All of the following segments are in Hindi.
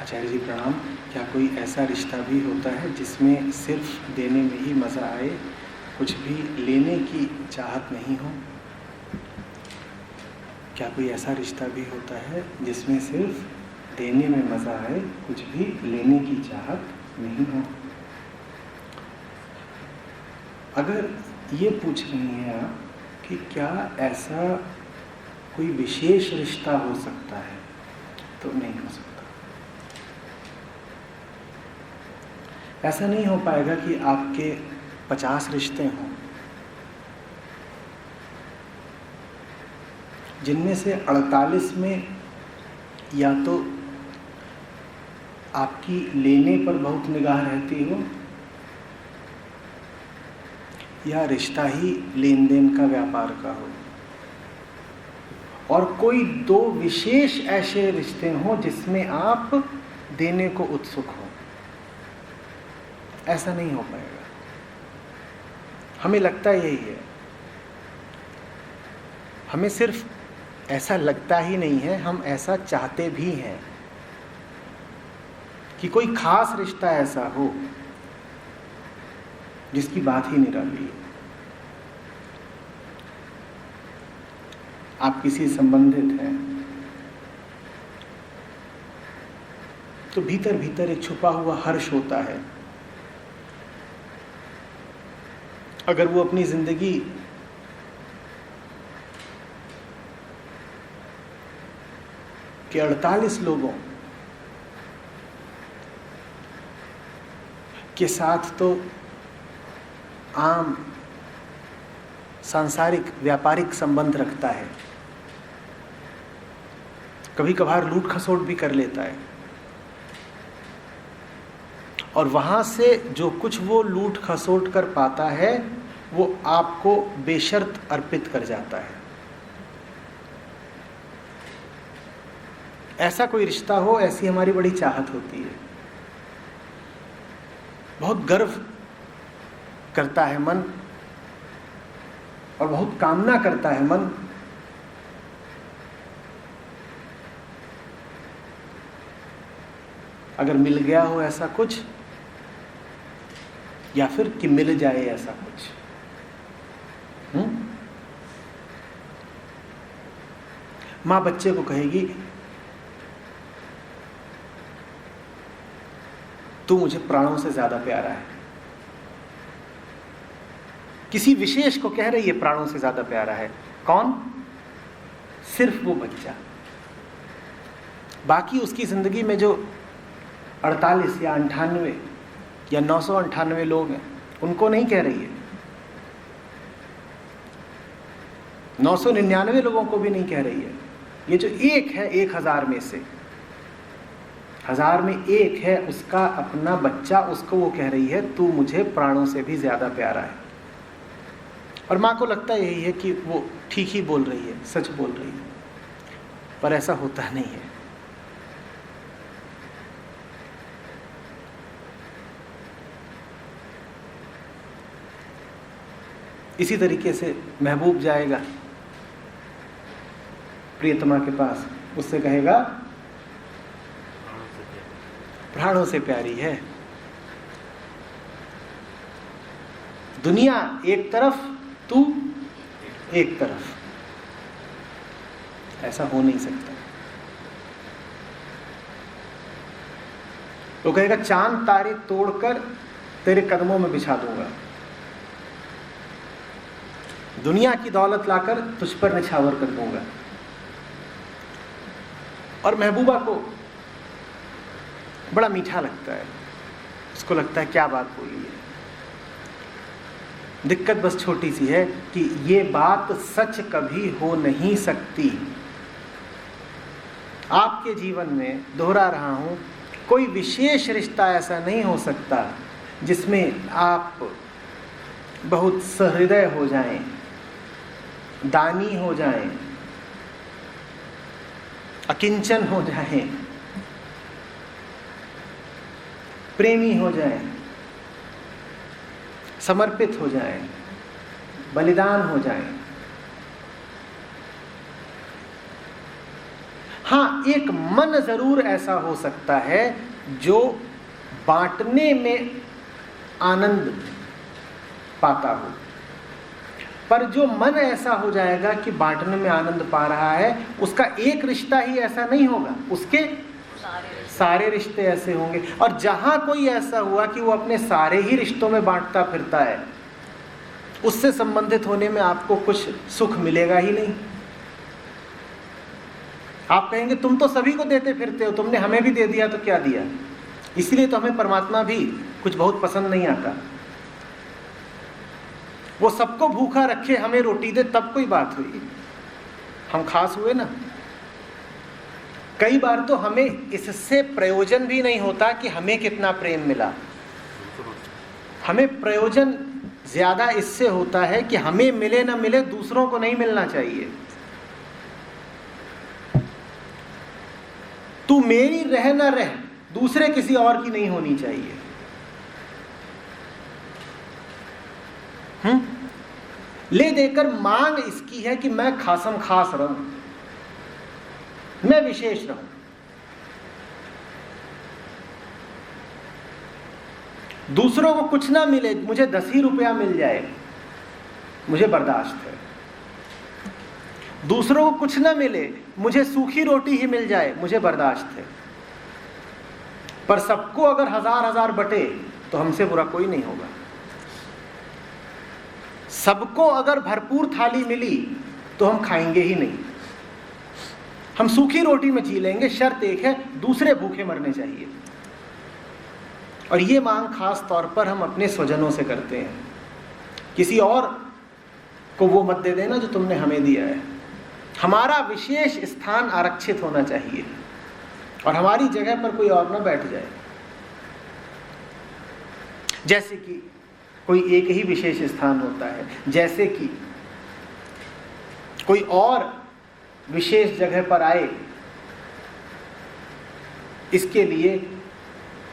आचार्य जी प्रणाम। क्या कोई ऐसा रिश्ता भी होता है जिसमें सिर्फ देने में ही मज़ा आए, कुछ भी लेने की चाहत नहीं हो? क्या कोई ऐसा रिश्ता भी होता है जिसमें सिर्फ देने में मज़ा आए, कुछ भी लेने की चाहत नहीं हो? अगर ये पूछ रही हैं आप कि क्या ऐसा कोई विशेष रिश्ता हो सकता है, तो नहीं हो सकता। ऐसा नहीं हो पाएगा कि आपके 50 रिश्ते हों, जिनमें से 48 में या तो आपकी लेने पर बहुत निगाह रहती हो, या रिश्ता ही लेन देन का व्यापार का हो, और कोई 2 विशेष ऐसे रिश्ते हों जिसमें आप देने को उत्सुक हो। ऐसा नहीं हो पाएगा। हमें लगता यही है। हमें सिर्फ ऐसा लगता ही नहीं है, हम ऐसा चाहते भी हैं कि कोई खास रिश्ता ऐसा हो जिसकी बात ही निराली है। आप किसी संबंधित हैं तो भीतर भीतर एक छुपा हुआ हर्ष होता है। अगर वो अपनी जिंदगी के 48 लोगों के साथ तो आम सांसारिक व्यापारिक संबंध रखता है, कभी कभार लूट खसोट भी कर लेता है, और वहां से जो कुछ वो लूट खसोट कर पाता है वो आपको बेशर्त अर्पित कर जाता है। ऐसा कोई रिश्ता हो, ऐसी हमारी बड़ी चाहत होती है। बहुत गर्व करता है मन, और बहुत कामना करता है मन अगर मिल गया हो ऐसा कुछ, या फिर कि मिल जाए ऐसा कुछ। माँ बच्चे को कहेगी तू मुझे प्राणों से ज्यादा प्यारा है। किसी विशेष को कह रही है प्राणों से ज्यादा प्यारा है। कौन? सिर्फ वो बच्चा। बाकी उसकी जिंदगी में जो 48 या 98 या 998 लोग हैं, उनको नहीं कह रही है। 999 लोगों को भी नहीं कह रही है। ये जो एक है 1000 में से, 1000 में एक है, उसका अपना बच्चा, उसको वो कह रही है तू मुझे प्राणों से भी ज्यादा प्यारा है। और माँ को लगता यही है कि वो ठीक ही बोल रही है, सच बोल रही है, पर ऐसा होता नहीं है। इसी तरीके से महबूब जाएगा प्रियतमा के पास, उससे कहेगा प्राणों से प्यारी है। दुनिया एक तरफ, तू एक तरफ। ऐसा हो नहीं सकता। वो कहेगा चांद तारे तोड़कर तेरे कदमों में बिछा दूंगा, दुनिया की दौलत लाकर तुझ पर निछावर कर दूंगा। और महबूबा को बड़ा मीठा लगता है। उसको लगता है क्या बात बोली है। दिक्कत बस छोटी सी है कि ये बात सच कभी हो नहीं सकती। आपके जीवन में, दोहरा रहा हूं, कोई विशेष रिश्ता ऐसा नहीं हो सकता जिसमें आप बहुत सहृदय हो जाएं, दानी हो जाएं, अकिंचन हो जाएं, प्रेमी हो जाएं, समर्पित हो जाएं, बलिदान हो जाएं। हाँ, एक मन जरूर ऐसा हो सकता है जो बांटने में आनंद पाता हो, पर जो मन ऐसा हो जाएगा कि बांटने में आनंद पा रहा है, उसका एक रिश्ता ही ऐसा नहीं होगा, उसके सारे रिश्ते ऐसे होंगे। और जहां कोई ऐसा हुआ कि वो अपने सारे ही रिश्तों में बांटता फिरता है, उससे संबंधित होने में आपको कुछ सुख मिलेगा ही नहीं। आप कहेंगे तुम तो सभी को देते फिरते हो, तुमने हमें भी दे दिया तो क्या दिया। इसलिए तो हमें परमात्मा भी कुछ बहुत पसंद नहीं आता। वो सबको भूखा रखे, हमें रोटी दे, तब कोई बात हुई, हम खास हुए ना। कई बार तो हमें इससे प्रयोजन भी नहीं होता कि हमें कितना प्रेम मिला, हमें प्रयोजन ज्यादा इससे होता है कि हमें मिले ना मिले, दूसरों को नहीं मिलना चाहिए। तू मेरी रह ना रह, दूसरे किसी और की नहीं होनी चाहिए। ले देकर मांग इसकी है कि मैं खासम खास रहूं, मैं विशेष रहूं। दूसरों को कुछ ना मिले, मुझे 10 ही रुपया मिल जाए, मुझे बर्दाश्त है। दूसरों को कुछ ना मिले, मुझे सूखी रोटी ही मिल जाए, मुझे बर्दाश्त है। पर सबको अगर 1000 बटे तो हमसे बुरा कोई नहीं होगा। सबको अगर भरपूर थाली मिली तो हम खाएंगे ही नहीं, हम सूखी रोटी में जी लेंगे। शर्त एक है, दूसरे भूखे मरने चाहिए। और ये मांग खास तौर पर हम अपने स्वजनों से करते हैं। किसी और को वो मत दे देना जो तुमने हमें दिया है। हमारा विशेष स्थान आरक्षित होना चाहिए और हमारी जगह पर कोई और ना बैठ जाए। जैसे कि कोई एक ही विशेष स्थान होता है, जैसे कि कोई और विशेष जगह पर आए, इसके लिए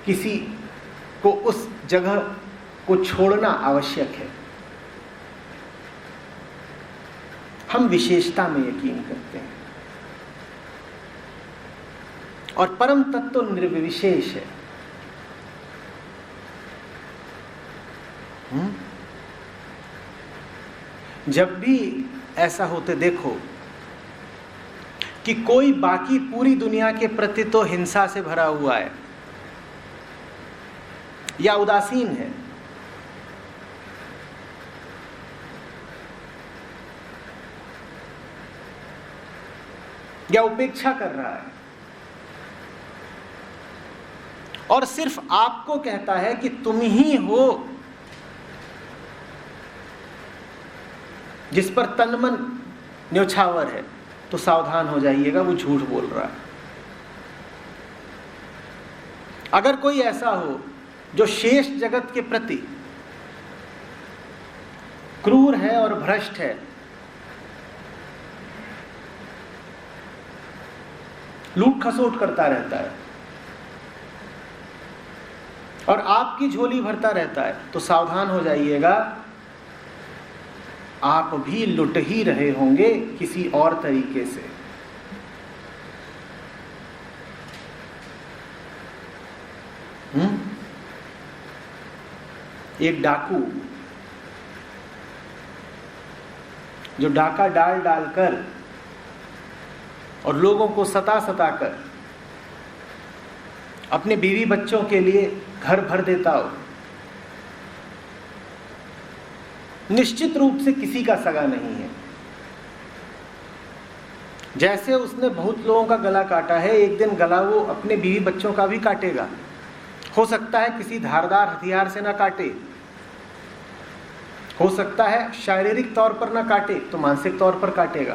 किसी को उस जगह को छोड़ना आवश्यक है। हम विशेषता में यकीन करते हैं और परम तत्व निर्विशेष है। जब भी ऐसा होते देखो कि कोई बाकी पूरी दुनिया के प्रति तो हिंसा से भरा हुआ है या उदासीन है, या उपेक्षा कर रहा है और सिर्फ आपको कहता है कि तुम ही हो जिस पर तन मन न्योछावर है, तो सावधान हो जाइएगा, वो झूठ बोल रहा है। अगर कोई ऐसा हो जो शेष जगत के प्रति क्रूर है और भ्रष्ट है, लूट खसोट करता रहता है और आपकी झोली भरता रहता है, तो सावधान हो जाइएगा, आप भी लुट ही रहे होंगे किसी और तरीके से। एक डाकू जो डाका डाल डालकर और लोगों को सता कर अपने बीवी बच्चों के लिए घर भर देता हो, निश्चित रूप से किसी का सगा नहीं है। जैसे उसने बहुत लोगों का गला काटा है, एक दिन गला वो अपने बीवी बच्चों का भी काटेगा। हो सकता है किसी धारदार हथियार से ना काटे, हो सकता है शारीरिक तौर पर ना काटे तो मानसिक तौर पर काटेगा,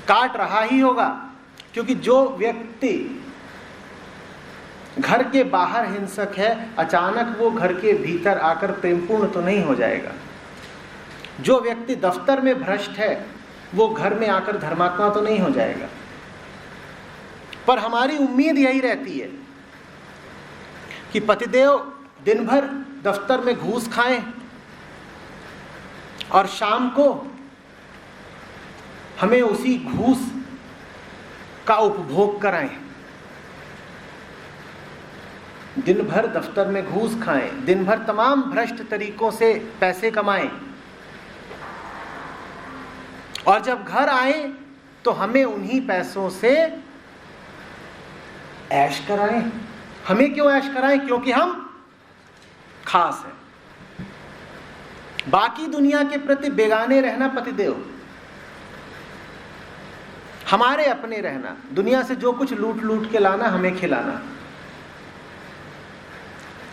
काट रहा ही होगा। क्योंकि जो व्यक्ति घर के बाहर हिंसक है, अचानक वो घर के भीतर आकर प्रेमपूर्ण तो नहीं हो जाएगा। जो व्यक्ति दफ्तर में भ्रष्ट है, वो घर में आकर धर्मात्मा तो नहीं हो जाएगा। पर हमारी उम्मीद यही रहती है कि पतिदेव दिन भर दफ्तर में घूस खाएं और शाम को हमें उसी घूस का उपभोग कराएं, दिन भर दफ्तर में घूस खाएं, दिन भर तमाम भ्रष्ट तरीकों से पैसे कमाएं, और जब घर आए तो हमें उन्हीं पैसों से ऐश कराएं। हमें क्यों ऐश कराएं? क्योंकि हम खास हैं। बाकी दुनिया के प्रति बेगाने रहना पतिदेव, हमारे अपने रहना, दुनिया से जो कुछ लूट लूट के लाना, हमें खिलाना।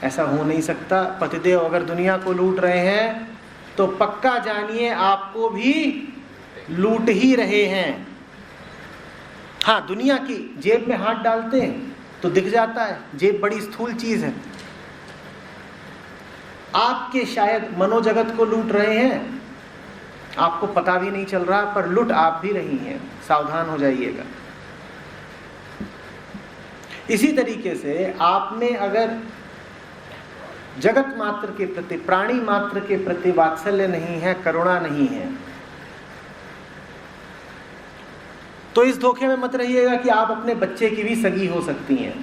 ऐसा हो नहीं सकता। पतिदेव अगर दुनिया को लूट रहे हैं तो पक्का जानिए आपको भी लूट ही रहे हैं। हाँ, दुनिया की जेब में हाथ डालते हैं तो दिख जाता है, जेब बड़ी स्थूल चीज है। आपके शायद मनोजगत को लूट रहे हैं, आपको पता भी नहीं चल रहा, पर लूट आप भी रही हैं। सावधान हो जाइएगा। इसी तरीके से आप में अगर जगत मात्र के प्रति, प्राणी मात्र के प्रति वात्सल्य नहीं है, करुणा नहीं है, तो इस धोखे में मत रहिएगा कि आप अपने बच्चे की भी सगी हो सकती हैं।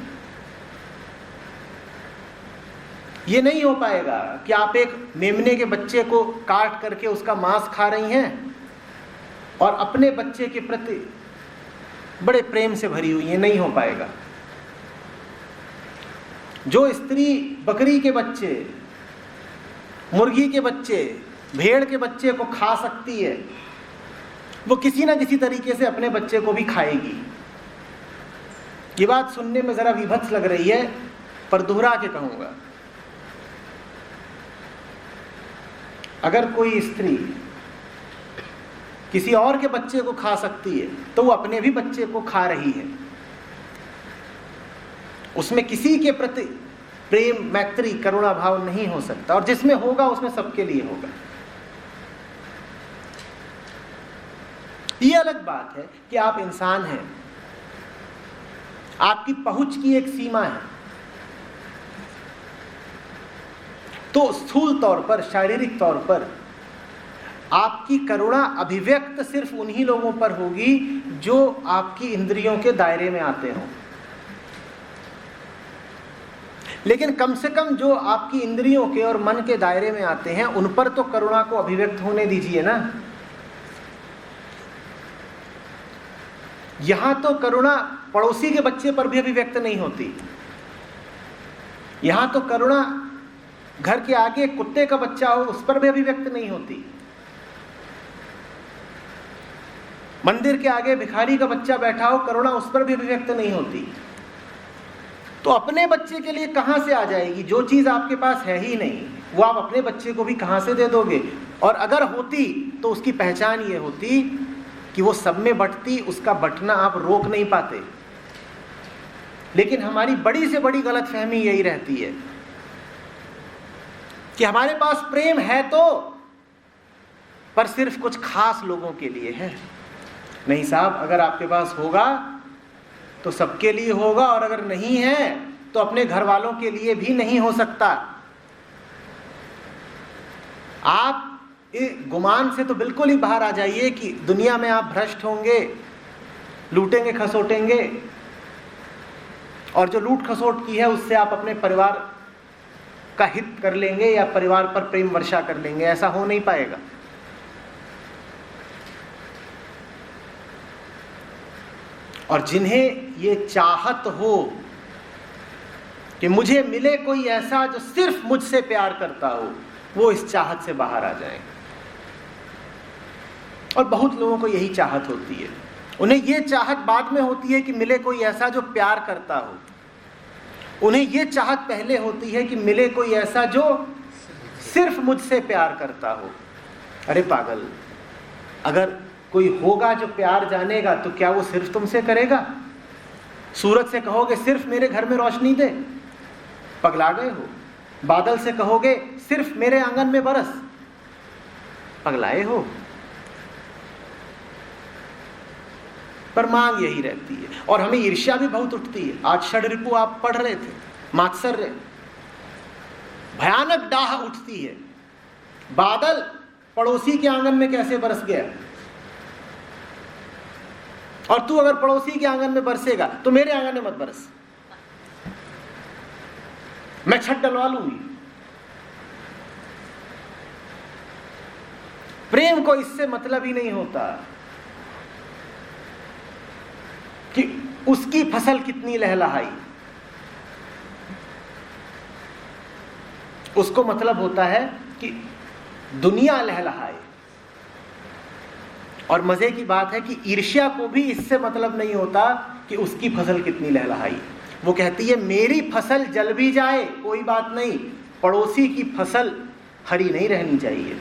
ये नहीं हो पाएगा कि आप एक मेमने के बच्चे को काट करके उसका मांस खा रही हैं और अपने बच्चे के प्रति बड़े प्रेम से भरी हुई है। नहीं हो पाएगा। जो स्त्री बकरी के बच्चे, मुर्गी के बच्चे, भेड़ के बच्चे को खा सकती है, वो किसी ना किसी तरीके से अपने बच्चे को भी खाएगी। ये बात सुनने में जरा विभत्स लग रही है, पर दोहरा के कहूंगा, अगर कोई स्त्री किसी और के बच्चे को खा सकती है तो वो अपने भी बच्चे को खा रही है। उसमें किसी के प्रति प्रेम, मैत्री, करुणा भाव नहीं हो सकता, और जिसमें होगा उसमें सबके लिए होगा। ये अलग बात है कि आप इंसान हैं, आपकी पहुंच की एक सीमा है, तो स्थूल तौर पर, शारीरिक तौर पर आपकी करुणा अभिव्यक्त सिर्फ उन्हीं लोगों पर होगी जो आपकी इंद्रियों के दायरे में आते हों। लेकिन कम से कम जो आपकी इंद्रियों के और मन के दायरे में आते हैं, उन पर तो करुणा को अभिव्यक्त होने दीजिए ना। यहां तो करुणा पड़ोसी के बच्चे पर भी अभिव्यक्त नहीं होती। यहां तो करुणा घर के आगे कुत्ते का बच्चा हो उस पर भी अभिव्यक्त नहीं होती। मंदिर के आगे भिखारी का बच्चा बैठा हो, करुणा उस पर भी अभिव्यक्त नहीं होती। तो अपने बच्चे के लिए कहां से आ जाएगी? जो चीज आपके पास है ही नहीं, वो आप अपने बच्चे को भी कहां से दे दोगे? और अगर होती तो उसकी पहचान ये होती कि वो सब में बंटती, उसका बंटना आप रोक नहीं पाते। लेकिन हमारी बड़ी से बड़ी गलतफहमी यही रहती है कि हमारे पास प्रेम है तो, पर सिर्फ कुछ खास लोगों के लिए है। नहीं साहब, अगर आपके पास होगा तो सबके लिए होगा, और अगर नहीं है तो अपने घर वालों के लिए भी नहीं हो सकता। आप गुमान से तो बिल्कुल ही बाहर आ जाइए कि दुनिया में आप भ्रष्ट होंगे, लूटेंगे, खसोटेंगे, और जो लूट खसोट की है उससे आप अपने परिवार का हित कर लेंगे या परिवार पर प्रेम वर्षा कर लेंगे। ऐसा हो नहीं पाएगा। और जिन्हें ये चाहत हो कि मुझे मिले कोई ऐसा जो सिर्फ मुझसे प्यार करता हो, वो इस चाहत से बाहर आ जाए। और बहुत लोगों को यही चाहत होती है। उन्हें ये चाहत बाद में होती है कि मिले कोई ऐसा जो प्यार करता हो। उन्हें ये चाहत पहले होती है कि मिले कोई ऐसा जो सिर्फ मुझसे प्यार करता हो। अरे पागल, अगर कोई होगा जो प्यार जानेगा तो क्या वो सिर्फ तुमसे करेगा? सूरज से कहोगे सिर्फ मेरे घर में रोशनी दे, पगला गए हो। बादल से कहोगे सिर्फ मेरे आंगन में बरस, पगलाए हो। पर मांग यही रहती है। और हमें ईर्ष्या भी बहुत उठती है। आज षड्रिपु आप पढ़ रहे थे, मात्सर्य, भयानक डाह उठती है। बादल पड़ोसी के आंगन में कैसे बरस गया, और तू अगर पड़ोसी के आंगन में बरसेगा तो मेरे आंगन में मत बरस, मैं छत डलवा लूंगी। प्रेम को इससे मतलब ही नहीं होता कि उसकी फसल कितनी लहलहाई, उसको मतलब होता है कि दुनिया लहलहाए। और मजे की बात है कि ईर्ष्या को भी इससे मतलब नहीं होता कि उसकी फसल कितनी लहलहाई। वो कहती है मेरी फसल जल भी जाए कोई बात नहीं, पड़ोसी की फसल हरी नहीं रहनी चाहिए।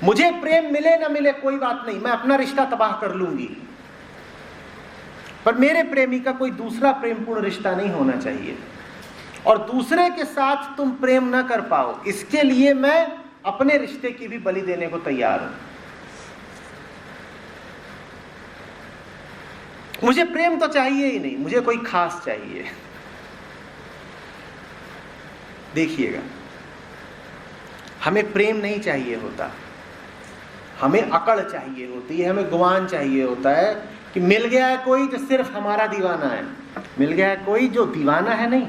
मुझे प्रेम मिले ना मिले कोई बात नहीं, मैं अपना रिश्ता तबाह कर लूंगी, पर मेरे प्रेमी का कोई दूसरा प्रेमपूर्ण रिश्ता नहीं होना चाहिए। और दूसरे के साथ तुम प्रेम ना कर पाओ, इसके लिए मैं अपने रिश्ते की भी बलि देने को तैयार हूं। मुझे प्रेम तो चाहिए ही नहीं, मुझे कोई खास चाहिए। देखिएगा, हमें प्रेम नहीं चाहिए होता, हमें अकड़ चाहिए होती है, हमें गुमान चाहिए होता है कि मिल गया है कोई जो सिर्फ हमारा दीवाना है, मिल गया है कोई जो दीवाना है नहीं,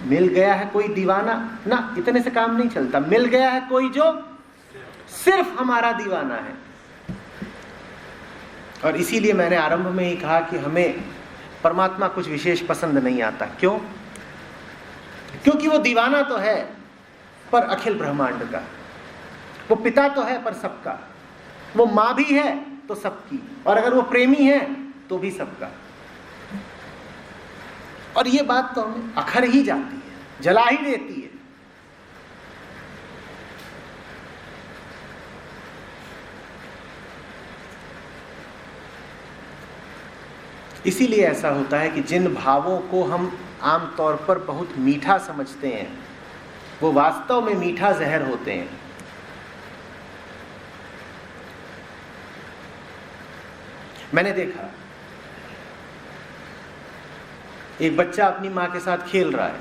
मिल गया है कोई दीवाना ना, इतने से काम नहीं चलता, मिल गया है कोई जो सिर्फ हमारा दीवाना है। और इसीलिए मैंने आरंभ में ही कहा कि हमें परमात्मा कुछ विशेष पसंद नहीं आता। क्यों? क्योंकि वो दीवाना तो है पर अखिल ब्रह्मांड का, वो पिता तो है पर सबका, वो माँ भी है तो सबकी, और अगर वो प्रेमी है तो भी सबका। और ये बात तो हमें अखर ही जाती है, जला ही देती है। इसीलिए ऐसा होता है कि जिन भावों को हम आमतौर पर बहुत मीठा समझते हैं वो वास्तव में मीठा जहर होते हैं। मैंने देखा एक बच्चा अपनी माँ के साथ खेल रहा है,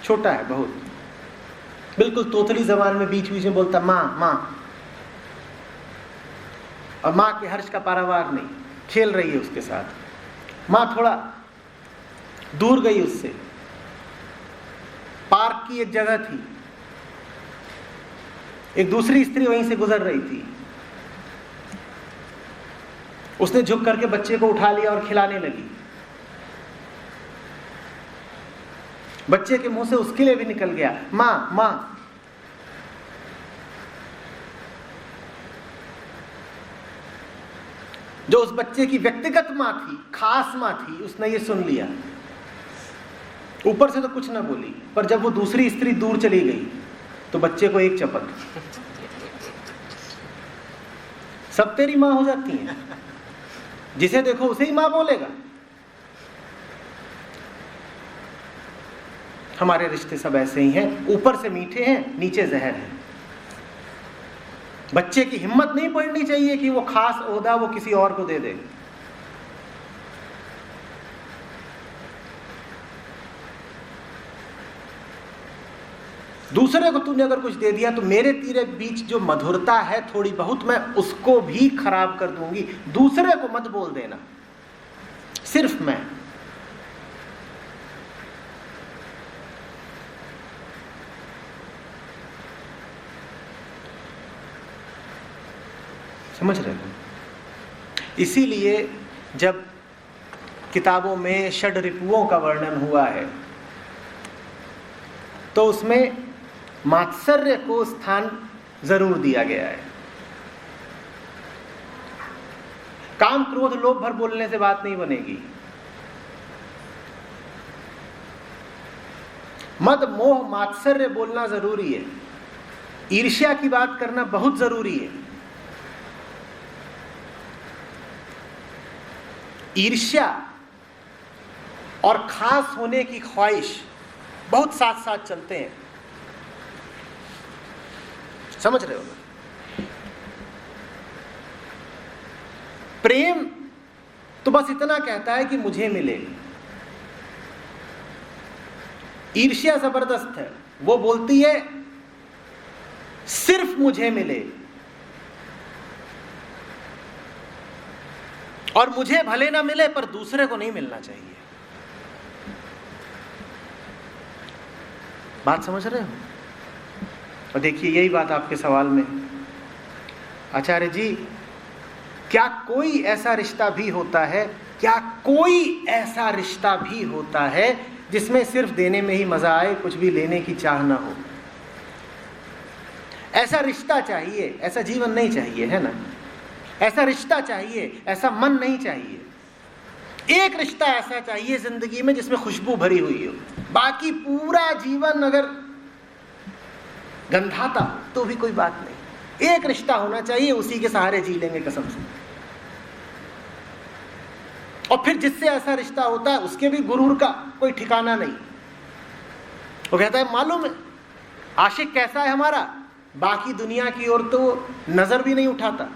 छोटा है बहुत, बिल्कुल तोतली जबान में बीच बीच में बोलता माँ माँ, और माँ के हर्ष का पारावार नहीं, खेल रही है उसके साथ। माँ थोड़ा दूर गई उससे, पार्क की एक जगह थी, एक दूसरी स्त्री वहीं से गुजर रही थी, उसने झुक करके बच्चे को उठा लिया और खिलाने लगी। बच्चे के मुंह से उसके लिए भी निकल गया माँ माँ। जो उस बच्चे की व्यक्तिगत माँ थी, खास माँ थी, उसने ये सुन लिया, ऊपर से तो कुछ ना बोली, पर जब वो दूसरी स्त्री दूर चली गई तो बच्चे को एक चपत। सब तेरी माँ हो जाती हैं, जिसे देखो उसे ही माँ बोलेगा। हमारे रिश्ते सब ऐसे ही हैं, ऊपर से मीठे हैं, नीचे जहर है। बच्चे की हिम्मत नहीं पड़नी चाहिए कि वो खास ओहदा वो किसी और को दे दे। दूसरे को तूने अगर कुछ दे दिया तो मेरे तेरे बीच जो मधुरता है थोड़ी बहुत, मैं उसको भी खराब कर दूंगी। दूसरे को मत बोल देना, सिर्फ मैं। समझ रहे हो? इसीलिए जब किताबों में षड रिपुओं का वर्णन हुआ है तो उसमें मात्सर्य को स्थान जरूर दिया गया है। काम क्रोध लोभ भर बोलने से बात नहीं बनेगी। मद मोह मात्सर्य बोलना जरूरी है, ईर्ष्या की बात करना बहुत जरूरी है। ईर्ष्या और खास होने की ख्वाहिश बहुत साथ साथ चलते हैं, समझ रहे हो ना? प्रेम तो बस इतना कहता है कि मुझे मिले, ईर्ष्या जबरदस्त है, वो बोलती है सिर्फ मुझे मिले। और मुझे भले ना मिले पर दूसरे को नहीं मिलना चाहिए। बात समझ रहे हो? और देखिए यही बात आपके सवाल में, आचार्य जी क्या कोई ऐसा रिश्ता भी होता है, क्या कोई ऐसा रिश्ता भी होता है जिसमें सिर्फ देने में ही मजा आए, कुछ भी लेने की चाह ना हो? ऐसा रिश्ता चाहिए, ऐसा जीवन नहीं चाहिए, है ना? ऐसा रिश्ता चाहिए, ऐसा मन नहीं चाहिए। एक रिश्ता ऐसा चाहिए जिंदगी में जिसमें खुशबू भरी हुई हो, बाकी पूरा जीवन अगर गंधाता तो भी कोई बात नहीं। एक रिश्ता होना चाहिए, उसी के सहारे जी लेंगे कसम से। और फिर जिससे ऐसा रिश्ता होता है उसके भी गुरूर का कोई ठिकाना नहीं। वो कहता है मालूम है आशिक कैसा है हमारा, बाकी दुनिया की ओर तो नजर भी नहीं उठाता।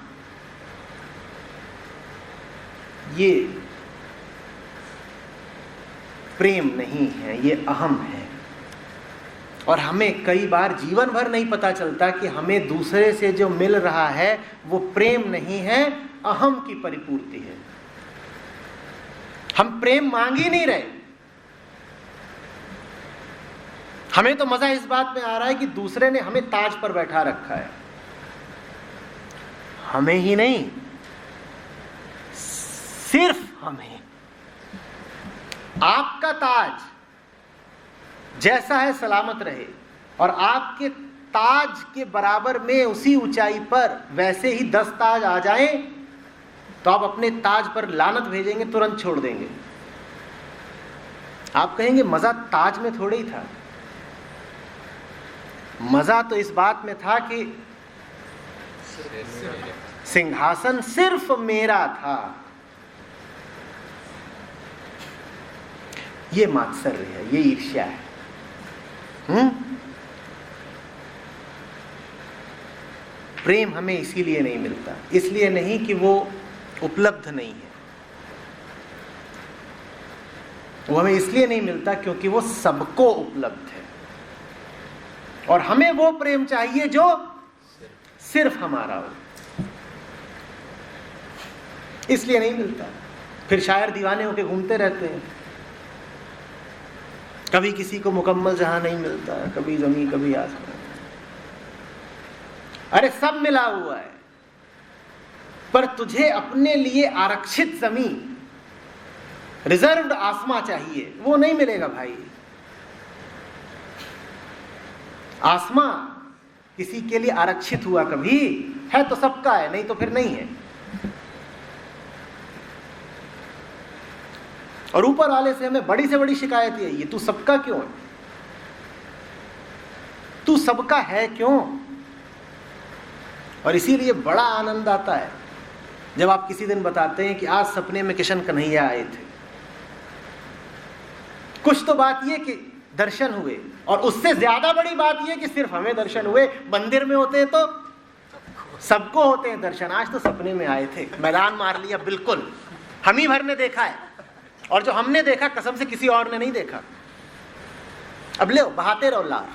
ये प्रेम नहीं है, ये अहम है। और हमें कई बार जीवन भर नहीं पता चलता कि हमें दूसरे से जो मिल रहा है वो प्रेम नहीं है, अहम की परिपूर्ति है। हम प्रेम मांग ही नहीं रहे। हमें तो मजा इस बात में आ रहा है कि दूसरे ने हमें ताज पर बैठा रखा है। हमें ही नहीं, सिर्फ हमें। आपका ताज जैसा है सलामत रहे, और आपके ताज के बराबर में उसी ऊंचाई पर वैसे ही 10 ताज आ जाएं तो आप अपने ताज पर लानत भेजेंगे, तुरंत छोड़ देंगे। आप कहेंगे मजा ताज में थोड़े ही था, मजा तो इस बात में था कि सिंहासन सिर्फ मेरा था। ये मात्सर्य है, ये ईर्ष्या है। प्रेम हमें इसीलिए नहीं मिलता, इसलिए नहीं कि वो उपलब्ध नहीं है, वो हमें इसलिए नहीं मिलता क्योंकि वो सबको उपलब्ध है। और हमें वो प्रेम चाहिए जो सिर्फ हमारा हो, इसलिए नहीं मिलता। फिर शायर दीवाने होके घूमते रहते हैं, कभी किसी को मुकम्मल जहां नहीं मिलता, कभी जमीन कभी आसमान। अरे सब मिला हुआ है, पर तुझे अपने लिए आरक्षित जमीन, रिजर्व्ड आसमां चाहिए, वो नहीं मिलेगा भाई। आसमां किसी के लिए आरक्षित हुआ कभी है तो सबका है, नहीं तो फिर नहीं है। और ऊपर वाले से हमें बड़ी से बड़ी शिकायत यही है, तू सबका क्यों है, तू सबका है क्यों? और इसीलिए बड़ा आनंद आता है जब आप किसी दिन बताते हैं कि आज सपने में किशन कन्हैया आए थे। कुछ तो बात ये कि दर्शन हुए, और उससे ज्यादा बड़ी बात ये कि सिर्फ हमें दर्शन हुए। मंदिर में होते हैं तो सबको होते हैं दर्शन, आज तो सपने में आए थे, मैदान मार लिया, बिल्कुल हम ही भर ने देखा है, और जो हमने देखा कसम से किसी और ने नहीं देखा। अब ले बहाते रहो लार,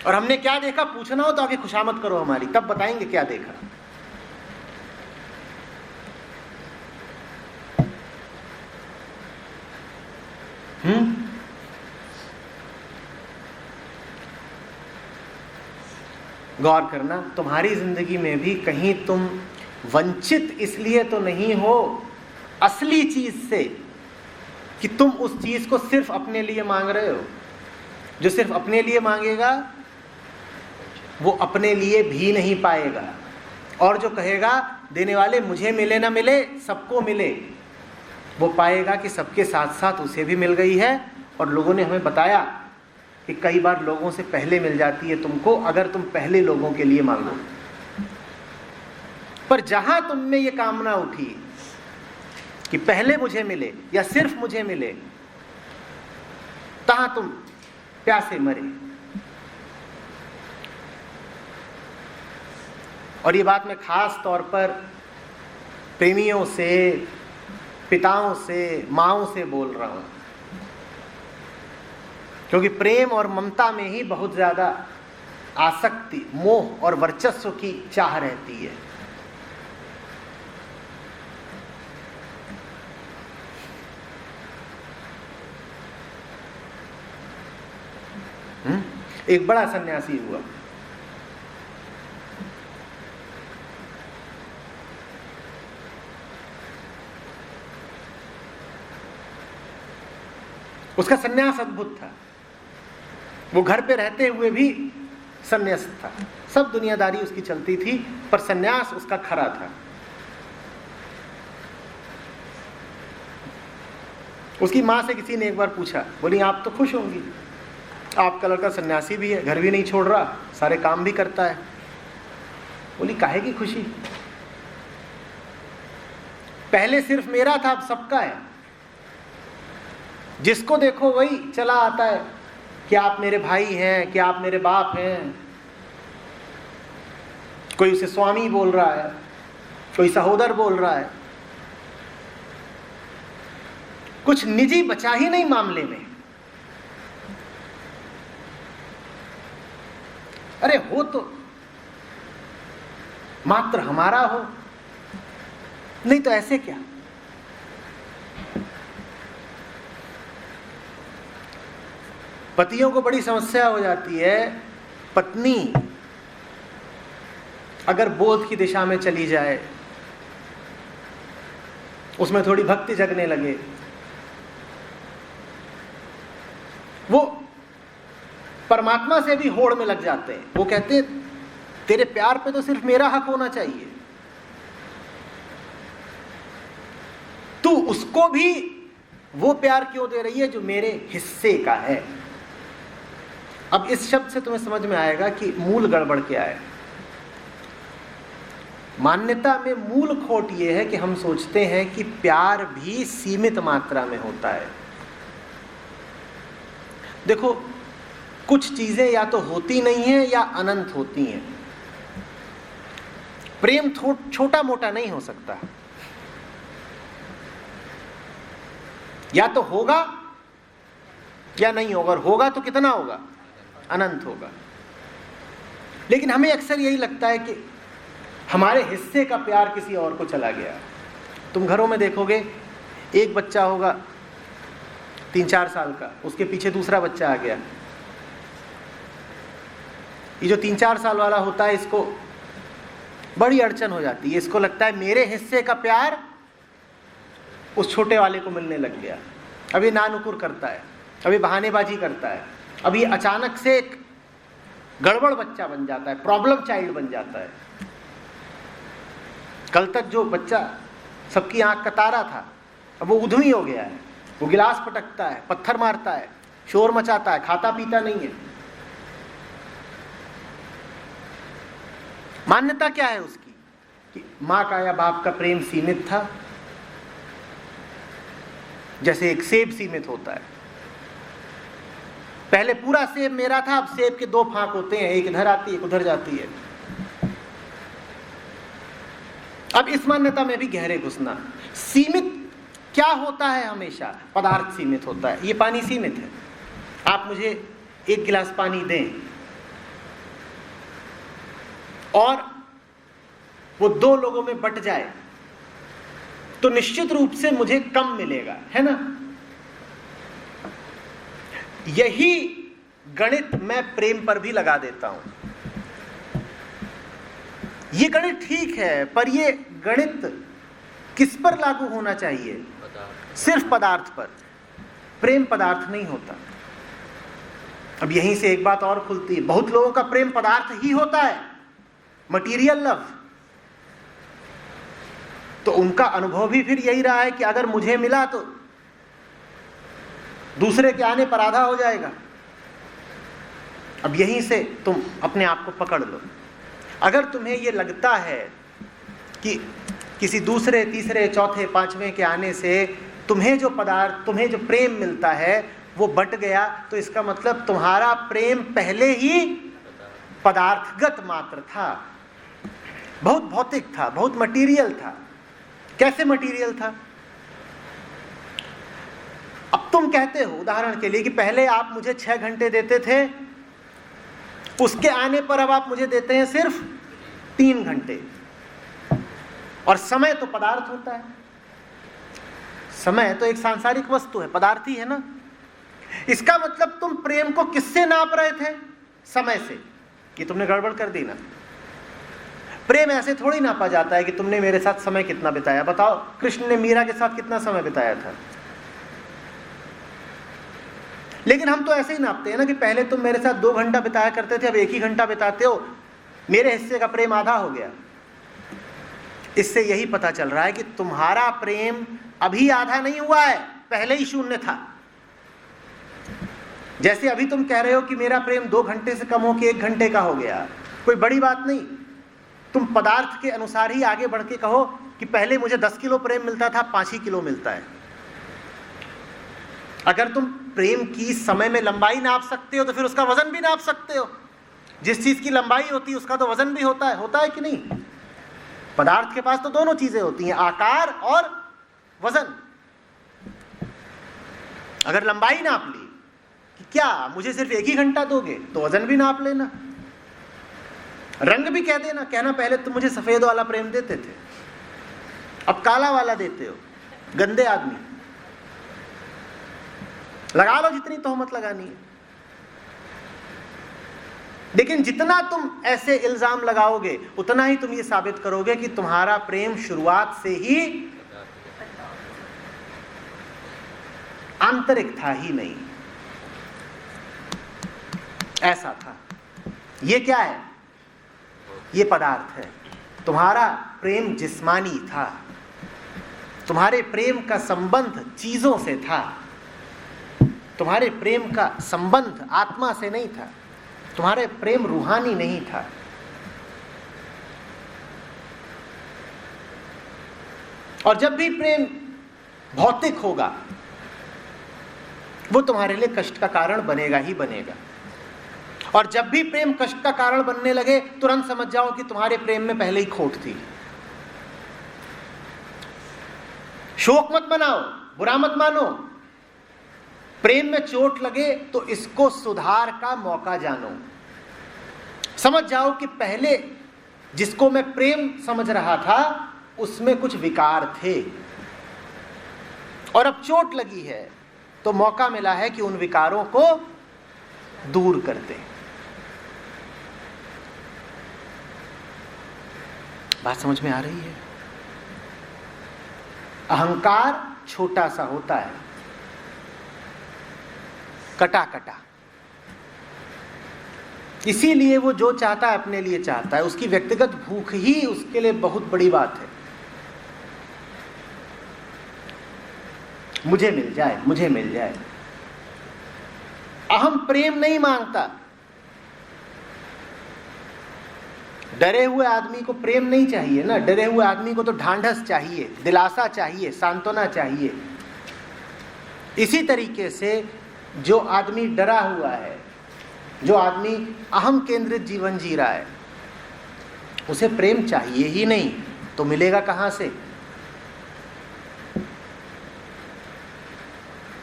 और हमने क्या देखा पूछना हो तो आगे खुशामद करो हमारी, तब बताएंगे क्या देखा। गौर करना, तुम्हारी जिंदगी में भी कहीं तुम वंचित इसलिए तो नहीं हो असली चीज से कि तुम उस चीज को सिर्फ अपने लिए मांग रहे हो। जो सिर्फ अपने लिए मांगेगा वो अपने लिए भी नहीं पाएगा, और जो कहेगा देने वाले मुझे मिले ना मिले सबको मिले, वो पाएगा कि सबके साथ साथ उसे भी मिल गई है। और लोगों ने हमें बताया कि कई बार लोगों से पहले मिल जाती है तुमको, अगर तुम पहले लोगों के लिए मांगो। पर जहां तुम में ये कामना उठी कि पहले मुझे मिले या सिर्फ मुझे मिले, तहां तुम प्यासे मरे। और ये बात मैं खास तौर पर प्रेमियों से, पिताओं से, माँओं से बोल रहा हूं, क्योंकि प्रेम और ममता में ही बहुत ज्यादा आसक्ति, मोह और वर्चस्व की चाह रहती है। एक बड़ा सन्यासी हुआ, उसका सन्यास अद्भुत था। वो घर पे रहते हुए भी सन्यास्त था, सब दुनियादारी उसकी चलती थी, पर सन्यास उसका खरा था। उसकी माँ से किसी ने एक बार पूछा, बोली आप तो खुश होंगी, आपका लड़का सन्यासी भी है, घर भी नहीं छोड़ रहा, सारे काम भी करता है। बोली काहे की खुशी, पहले सिर्फ मेरा था, अब सबका है। जिसको देखो वही चला आता है कि आप मेरे भाई हैं, कि आप मेरे बाप हैं। कोई उसे स्वामी बोल रहा है, कोई सहोदर बोल रहा है। कुछ निजी बचा ही नहीं मामले में। अरे हो तो मात्र हमारा हो, नहीं तो ऐसे क्या। पतियों को बड़ी समस्या हो जाती है, पत्नी अगर बोध की दिशा में चली जाए, उसमें थोड़ी भक्ति जगने लगे, वो परमात्मा से भी होड़ में लग जाते हैं। वो कहते हैं तेरे प्यार पे तो सिर्फ मेरा हक होना चाहिए, तू उसको भी वो प्यार क्यों दे रही है जो मेरे हिस्से का है। अब इस शब्द से तुम्हें समझ में आएगा कि मूल गड़बड़ क्या है। मान्यता में मूल खोट यह है कि हम सोचते हैं कि प्यार भी सीमित मात्रा में होता है। देखो, कुछ चीजें या तो होती नहीं है या अनंत होती हैं। प्रेम छोटा मोटा नहीं हो सकता, या तो होगा या नहीं होगा, और होगा तो कितना होगा, अनंत होगा। लेकिन हमें अक्सर यही लगता है कि हमारे हिस्से का प्यार किसी और को चला गया। तुम घरों में देखोगे, एक बच्चा होगा 3-4 साल का, उसके पीछे दूसरा बच्चा आ गया। ये जो 3-4 साल वाला होता है, इसको बड़ी अड़चन हो जाती है। इसको लगता है मेरे हिस्से का प्यार उस छोटे वाले को मिलने लग गया। अभी नानुकुर करता है, अभी बहानेबाजी करता है, अभी अचानक से एक गड़बड़ बच्चा बन जाता है, प्रॉब्लम चाइल्ड बन जाता है। कल तक जो बच्चा सबकी आंख का तारा था, अब वो उद्यमी हो गया है। वो गिलास पटकता है, पत्थर मारता है, शोर मचाता है, खाता पीता नहीं है। मान्यता क्या है उसकी कि मां का या बाप का प्रेम सीमित था, जैसे एक सेब सीमित होता है। पहले पूरा सेब मेरा था, अब सेब के 2 फांक होते हैं, एक इधर आती है, एक उधर जाती है। अब इस मान्यता में भी गहरे घुसना। सीमित क्या होता है? हमेशा पदार्थ सीमित होता है। ये पानी सीमित है, आप मुझे 1 गिलास पानी दें और वो 2 लोगों में बट जाए तो निश्चित रूप से मुझे कम मिलेगा, है ना? यही गणित मैं प्रेम पर भी लगा देता हूं। ये गणित ठीक है, पर ये गणित किस पर लागू होना चाहिए? सिर्फ पदार्थ पर। प्रेम पदार्थ नहीं होता। अब यहीं से एक बात और खुलती है, बहुत लोगों का प्रेम पदार्थ ही होता है, मटीरियल लव। तो उनका अनुभव भी फिर यही रहा है कि अगर मुझे मिला तो दूसरे के आने पर आधा हो जाएगा। अब यहीं से तुम अपने आप को पकड़ लो। अगर तुम्हें यह लगता है कि किसी दूसरे, तीसरे, चौथे, पांचवें के आने से तुम्हें जो पदार्थ, तुम्हें जो प्रेम मिलता है वो बट गया, तो इसका मतलब तुम्हारा प्रेम पहले ही पदार्थगत मात्र था, बहुत भौतिक था, बहुत मटीरियल था। कैसे मटीरियल था? अब तुम कहते हो उदाहरण के लिए कि पहले आप मुझे 6 घंटे देते थे, उसके आने पर अब आप मुझे देते हैं सिर्फ 3 घंटे। और समय तो पदार्थ होता है, समय तो एक सांसारिक वस्तु है, पदार्थ ही है ना। इसका मतलब तुम प्रेम को किससे नाप रहे थे? समय से कि तुमने गड़बड़ कर दी ना। प्रेम ऐसे थोड़ी नापा जाता है कि तुमने मेरे साथ समय कितना बिताया। बताओ कृष्ण ने मीरा के साथ कितना समय बिताया था। लेकिन हम तो ऐसे ही नापते हैं ना कि पहले तुम मेरे साथ 2 घंटा बिताया करते थे, अब 1 ही घंटा बिताते हो, मेरे हिस्से का प्रेम आधा हो गया। इससे यही पता चल रहा है कि तुम्हारा प्रेम अभी आधा नहीं हुआ है, पहले ही शून्य था। जैसे अभी तुम कह रहे हो कि मेरा प्रेम 2 घंटे से कम हो के 1 घंटे का हो गया, कोई बड़ी बात नहीं। तुम पदार्थ के अनुसार ही आगे बढ़ के कहो कि पहले मुझे 10 किलो प्रेम मिलता था, 5 ही किलो मिलता है। अगर तुम प्रेम की समय में लंबाई नाप सकते हो तो फिर उसका वजन भी नाप सकते हो। जिस चीज की लंबाई होती है उसका तो वजन भी होता है कि नहीं? पदार्थ के पास तो दोनों चीजें होती हैं, आकार और वजन। अगर लंबाई नाप ली कि क्या मुझे सिर्फ 1 ही घंटा दोगे, तो वजन भी नाप लेना, रंग भी कह देना, कहना पहले तुम मुझे सफेद वाला प्रेम देते थे, अब काला वाला देते हो, गंदे आदमी। लगा लो जितनी तोहमत लगानी है। लेकिन जितना तुम ऐसे इल्जाम लगाओगे उतना ही तुम ये साबित करोगे कि तुम्हारा प्रेम शुरुआत से ही आंतरिक था ही नहीं, ऐसा था। ये क्या है? ये पदार्थ है। तुम्हारा प्रेम जिस्मानी था, तुम्हारे प्रेम का संबंध चीजों से था, तुम्हारे प्रेम का संबंध आत्मा से नहीं था, तुम्हारे प्रेम रूहानी नहीं था। और जब भी प्रेम भौतिक होगा वो तुम्हारे लिए कष्ट का कारण बनेगा ही बनेगा। और जब भी प्रेम कष्ट का कारण बनने लगे तुरंत समझ जाओ कि तुम्हारे प्रेम में पहले ही खोट थी। शोक मत मनाओ, बुरा मत मानो। प्रेम में चोट लगे तो इसको सुधार का मौका जानो। समझ जाओ कि पहले जिसको मैं प्रेम समझ रहा था उसमें कुछ विकार थे, और अब चोट लगी है तो मौका मिला है कि उन विकारों को दूर कर दे। बात समझ में आ रही है? अहंकार छोटा सा होता है, कटा कटा, इसीलिए वो जो चाहता है अपने लिए चाहता है। उसकी व्यक्तिगत भूख ही उसके लिए बहुत बड़ी बात है। मुझे मिल जाए, मुझे मिल जाए। अहम प्रेम नहीं मांगता। डरे हुए आदमी को प्रेम नहीं चाहिए ना। डरे हुए आदमी को तो ढांढस चाहिए, दिलासा चाहिए, सांत्वना चाहिए। इसी तरीके से जो आदमी डरा हुआ है, जो आदमी अहम केंद्रित जीवन जी रहा है, उसे प्रेम चाहिए ही नहीं, तो मिलेगा कहां से?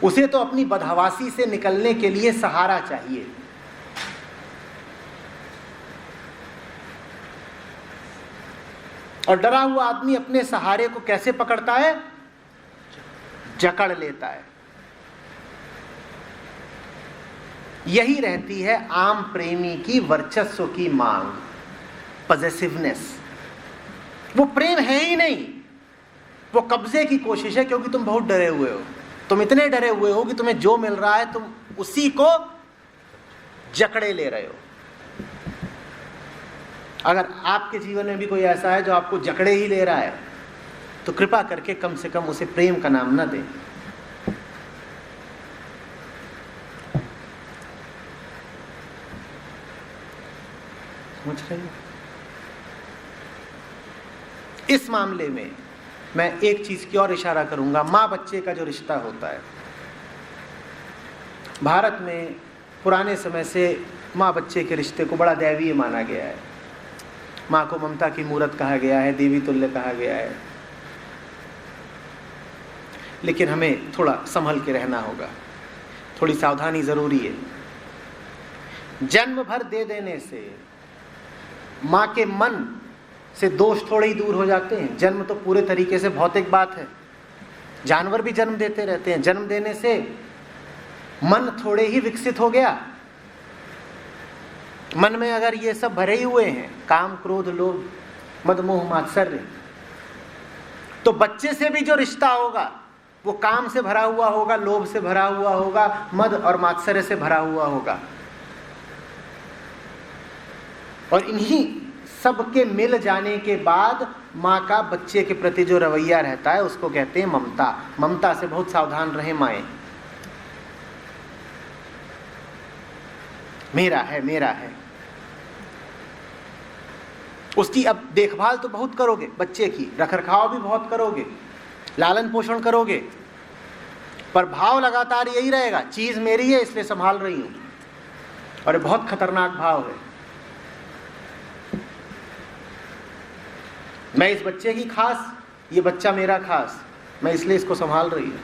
उसे तो अपनी बदहवासी से निकलने के लिए सहारा चाहिए। और डरा हुआ आदमी अपने सहारे को कैसे पकड़ता है? जकड़ लेता है। यही रहती है आम प्रेमी की वर्चस्व की मांग, पॉजेसिवनेस। वो प्रेम है ही नहीं, वो कब्जे की कोशिश है, क्योंकि तुम बहुत डरे हुए हो। तुम इतने डरे हुए हो कि तुम्हें जो मिल रहा है तुम उसी को जकड़े ले रहे हो। अगर आपके जीवन में भी कोई ऐसा है जो आपको जकड़े ही ले रहा है, तो कृपा करके कम से कम उसे प्रेम का नाम न दें। समझ रहे हो? इस मामले में मैं एक चीज की और इशारा करूंगा, माँ बच्चे का जो रिश्ता होता है। भारत में पुराने समय से माँ बच्चे के रिश्ते को बड़ा दैवीय माना गया है। माँ को ममता की मूरत कहा गया है, देवी तुल्य कहा गया है। लेकिन हमें थोड़ा संभल के रहना होगा, थोड़ी सावधानी जरूरी है। जन्म भर दे देने से माँ के मन से दोष थोड़े ही दूर हो जाते हैं। जन्म तो पूरे तरीके से भौतिक बात है। जानवर भी जन्म देते रहते हैं। जन्म देने से मन थोड़े ही विकसित हो गया, मन में अगर ये सब भरे ही हुए हैं, काम क्रोध लोभ मद मोह मात्सर्य, तो बच्चे से भी जो रिश्ता होगा वो काम से भरा हुआ होगा, लोभ से भरा हुआ होगा, मद और मात्सर्य से भरा हुआ होगा। और इन्हीं सबके मिल जाने के बाद माँ का बच्चे के प्रति जो रवैया रहता है उसको कहते हैं ममता। ममता से बहुत सावधान रहे माएं। मेरा है मेरा है, उसकी अब देखभाल तो बहुत करोगे, बच्चे की रखरखाव भी बहुत करोगे, लालन पोषण करोगे, पर भाव लगातार यही रहेगा, चीज मेरी है इसलिए संभाल रही हूं। और ये बहुत खतरनाक भाव है। मैं इस बच्चे की खास, ये बच्चा मेरा खास, मैं इसलिए इसको संभाल रही हूं।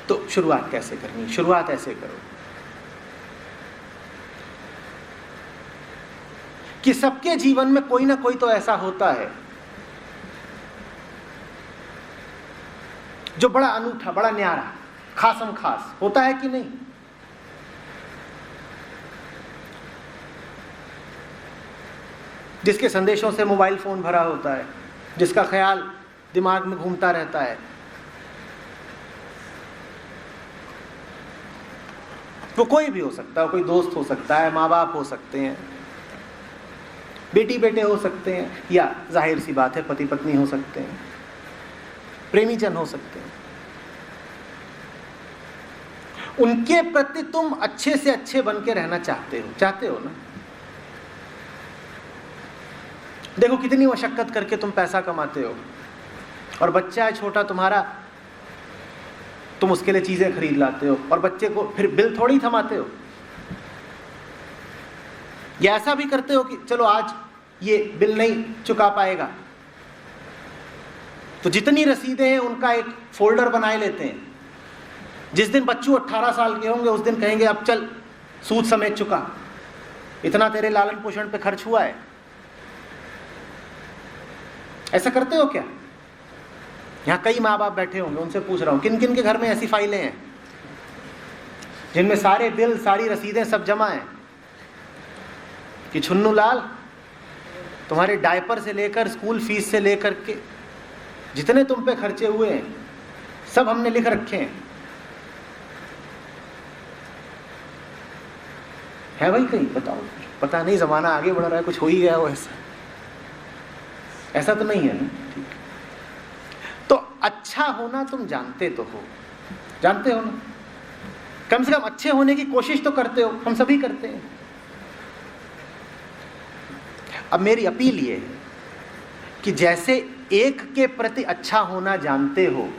तो शुरुआत कैसे करनी? शुरुआत ऐसे करो कि सबके जीवन में कोई ना कोई तो ऐसा होता है जो बड़ा अनूठा, बड़ा न्यारा, खासम खास होता है कि नहीं? जिसके संदेशों से मोबाइल फोन भरा होता है, जिसका ख्याल दिमाग में घूमता रहता है। वो कोई भी हो सकता है, कोई दोस्त हो सकता है, माँ बाप हो सकते हैं, बेटी बेटे हो सकते हैं, या जाहिर सी बात है पति पत्नी हो सकते हैं, प्रेमी जन हो सकते हैं। उनके प्रति तुम अच्छे से अच्छे बन के रहना चाहते हो ना? देखो कितनी मशक्कत करके तुम पैसा कमाते हो, और बच्चा है छोटा तुम्हारा, तुम उसके लिए चीजें खरीद लाते हो, और बच्चे को फिर बिल थोड़ी थमाते हो। या ऐसा भी करते हो कि चलो आज ये बिल नहीं चुका पाएगा, तो जितनी रसीदें हैं उनका एक फोल्डर बनाए लेते हैं। जिस दिन बच्चों 18 साल के होंगे उस दिन कहेंगे अब चल सूद समेत चुका, इतना तेरे लालन पोषण पे खर्च हुआ है। ऐसा करते हो क्या? यहाँ कई माँ बाप बैठे होंगे, उनसे पूछ रहा हूँ किन किन के घर में ऐसी फाइलें हैं जिनमें सारे बिल सारी रसीदें सब जमा हैं कि छुन्नू लाल तुम्हारे डायपर से लेकर स्कूल फीस से लेकर के जितने तुम पे खर्चे हुए हैं सब हमने लिख रखे हैं। है भाई कहीं? बताओ। पता नहीं, जमाना आगे बढ़ रहा है, कुछ हो ही गया हो ऐसा तो नहीं है ना? ठीक। तो अच्छा होना तुम जानते तो हो, जानते हो ना? कम से कम अच्छे होने की कोशिश तो करते हो, हम सभी करते हैं। अब मेरी अपील ये है कि जैसे एक के प्रति अच्छा होना जानते हो,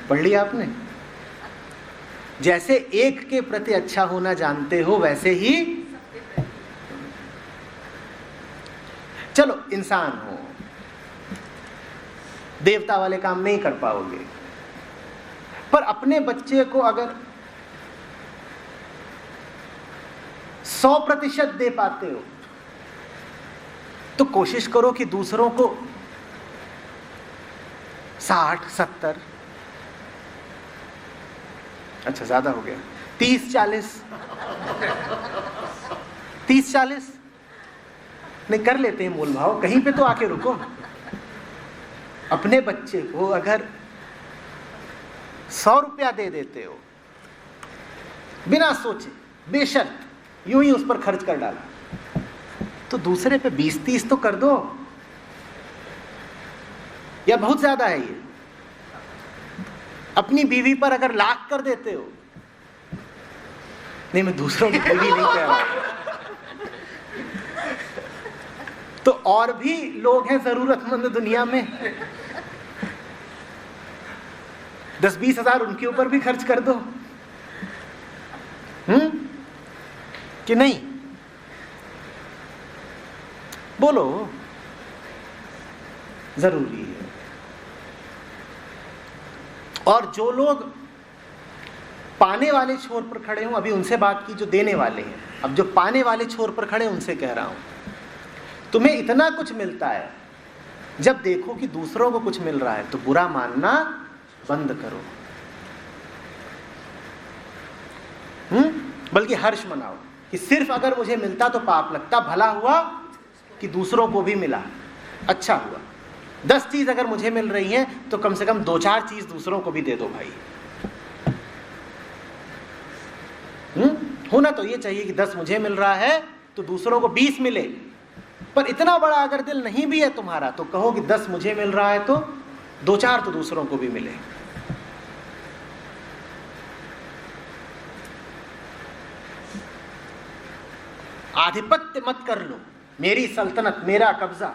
पढ़ लिया आपने? जैसे एक के प्रति अच्छा होना जानते हो वैसे ही चलो इंसान हो, देवता वाले काम नहीं कर पाओगे, पर अपने बच्चे को अगर 100% दे पाते हो तो कोशिश करो कि दूसरों को 60, 70, अच्छा ज्यादा हो गया, 30, 40 नहीं कर लेते हैं मोल भाव, कहीं पे तो आके रुको। अपने बच्चे को अगर 100 रुपया दे देते हो बिना सोचे बेशर्त यूं ही उस पर खर्च कर डाला, तो दूसरे पे 20-30 तो कर दो। या बहुत ज्यादा है ये? अपनी बीवी पर अगर लाख कर देते हो, नहीं मैं दूसरों की बीवी नहीं कह रहा, तो और भी लोग हैं जरूरतमंद दुनिया में, 10-20 हजार उनके ऊपर भी खर्च कर दो, कि नहीं? बोलो, जरूरी है। और जो लोग पाने वाले छोर पर खड़े हों, अभी उनसे बात की जो देने वाले हैं, अब जो पाने वाले छोर पर खड़े उनसे कह रहा हूं, तुम्हें इतना कुछ मिलता है, जब देखो कि दूसरों को कुछ मिल रहा है तो बुरा मानना बंद करो, बल्कि हर्ष मनाओ कि सिर्फ अगर मुझे मिलता तो पाप लगता, भला हुआ कि दूसरों को भी मिला, अच्छा हुआ। 10 चीज अगर मुझे मिल रही हैं तो कम से कम 2-4 चीज दूसरों को भी दे दो भाई। होना तो ये चाहिए कि 10 मुझे मिल रहा है तो दूसरों को 20 मिले, पर इतना बड़ा अगर दिल नहीं भी है तुम्हारा तो कहो कि 10 मुझे मिल रहा है तो 2-4 तो दूसरों को भी मिले। आधिपत्य मत कर लो, मेरी सल्तनत, मेरा कब्जा।